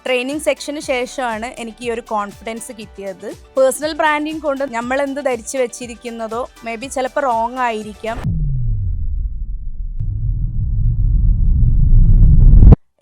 Training സെക്ഷന് ശേഷമാണ് എനിക്ക് ഈ ഒരു കോൺഫിഡൻസ് കിട്ടിയത്. പേഴ്സണൽ ബ്രാൻഡിങ് കൊണ്ട് നമ്മൾ എന്ത് ധരിച്ചു വെച്ചിരിക്കുന്നതോ മേ ബി ചിലപ്പോൾ റോങ് ആയിരിക്കാം.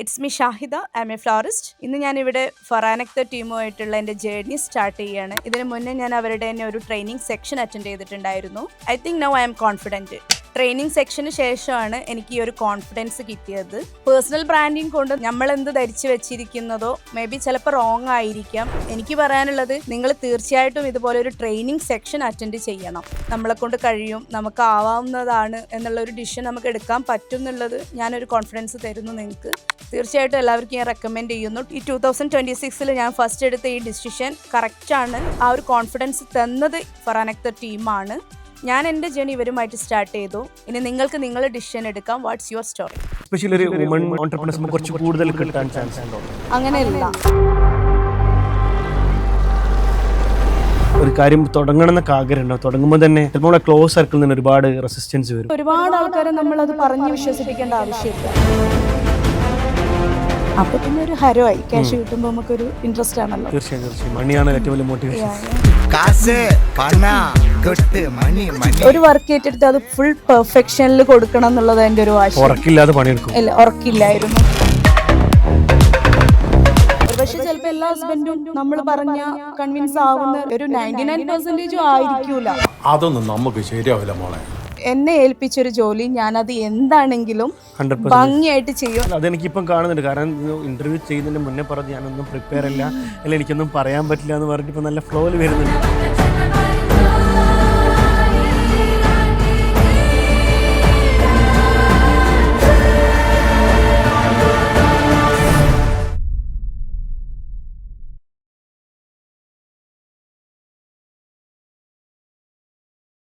It's me Shahida, I M A ഫ്ലോറിസ്റ്റ്. ഇന്ന് ഞാനിവിടെ ഫറാനക്ത ടീമുമായിട്ടുള്ള എൻ്റെ ജേർണി സ്റ്റാർട്ട് ചെയ്യുകയാണ്. ഇതിന് മുന്നേ ഞാൻ അവരുടെ തന്നെ ഒരു ട്രെയിനിങ് സെക്ഷൻ അറ്റൻഡ് ചെയ്തിട്ടുണ്ടായിരുന്നു. I think now I am confident. Training സെക്ഷന് ശേഷമാണ് എനിക്ക് ഈ ഒരു കോൺഫിഡൻസ് കിട്ടിയത്. പേഴ്സണൽ ബ്രാൻഡിങ് കൊണ്ട് നമ്മൾ എന്ത് ധരിച്ചു വെച്ചിരിക്കുന്നതോ മേ ബി ചിലപ്പോൾ റോങ് ആയിരിക്കാം. എനിക്ക് പറയാനുള്ളത്, നിങ്ങൾ തീർച്ചയായിട്ടും ഇതുപോലെ ഒരു ട്രെയിനിങ് സെക്ഷൻ അറ്റൻഡ് ചെയ്യണം. നമ്മളെ കൊണ്ട് കഴിയും, നമുക്ക് ആവാവുന്നതാണ് എന്നുള്ള ഒരു ഡിസിഷൻ നമുക്ക് എടുക്കാൻ പറ്റും എന്നുള്ളത് ഞാനൊരു കോൺഫിഡൻസ് തരുന്നു നിങ്ങൾക്ക്. തീർച്ചയായിട്ടും എല്ലാവർക്കും ഞാൻ റെക്കമെൻഡ് ചെയ്യുന്നു. ഈ 2026 ഞാൻ ഫസ്റ്റ് എടുത്ത ഈ ഡിസിഷൻ കറക്റ്റാണ്. ആ ഒരു കോൺഫിഡൻസ് തന്നത് ഫറാനക്ത ടീമാണ്. ഞാൻ എൻ്റെ ജേണി ഇവരുമായിട്ട് സ്റ്റാർട്ട് ചെയ്തു. ഇനി നിങ്ങൾക്ക് നിങ്ങളുടെ ഡിസിഷൻ എടുക്കാം. What's your story? സ്പെഷ്യലി ഒരു വുമൺ ഓൺട്രപ്രനേഴ്സിന് കുറച്ച് കൂടുതൽ കിട്ടാൻ ചാൻസ് ഉണ്ടോ? അങ്ങനെയല്ല, ഒരു കാര്യം തുടങ്ങണമെന്നൊക്കെ ആഗ്രഹമുണ്ടോ? തുടങ്ങുമ്പോൾ തന്നെ ചിലപ്പോൾ നമ്മുടെ ക്ലോസ് സർക്കിളിൽ നിന്ന് ഒരുപാട് റെസിസ്റ്റൻസ് വരും. ഒരുപാട് ആൾക്കാരെ നമ്മളത് പറഞ്ഞ് വിശ്വസിപ്പിക്കേണ്ട ആവശ്യമില്ല. അപ്പൊ പിന്നെ ഒരു ഹരമായി ക്യാഷ് കിട്ടുമ്പോൾ നമുക്കൊരു ഇൻട്രസ്റ്റ് ആണല്ലോ. തീർച്ചയായും മണിയാണ് ഏറ്റവും വലിയ മോട്ടിവേഷൻ. ഒരു വർക്ക് ഏറ്റെടുത്ത് അത് ഫുൾ പെർഫെക്ഷനിൽ കൊടുക്കണം എന്നുള്ളത് എൻ്റെ ഒരു ആശയം. ഉറക്കില്ലാതെ പണിയെടുക്കും. ഇല്ല, ഉറക്കില്ലായിരുന്നു. പക്ഷെ ചിലപ്പോൾ എല്ലാ ഹസ്ബൻഡും നമ്മൾ പറഞ്ഞ കൺവിൻസ് ആവുന്ന ഒരു 99% ആയിരിക്കൂല. അതൊന്നും നമുക്ക് ശരിയാവില്ല മോളെ. എന്നെ ഏൽപ്പിച്ചൊരു ജോലി ഞാനത് എന്താണെങ്കിലും ഭംഗിയായിട്ട് ചെയ്യും. അതെനിക്കിപ്പം കാണുന്നുണ്ട്. കാരണം ഇന്റർവ്യൂ ചെയ്യുന്നതിന് മുന്നേ പറഞ്ഞ് ഞാനൊന്നും പ്രിപ്പയർ അല്ല, അല്ലെങ്കിൽ എനിക്കൊന്നും പറയാൻ പറ്റില്ല എന്ന് പറഞ്ഞിട്ട് ഇപ്പം നല്ല ഫ്ലോയിൽ വരുന്നുണ്ട്.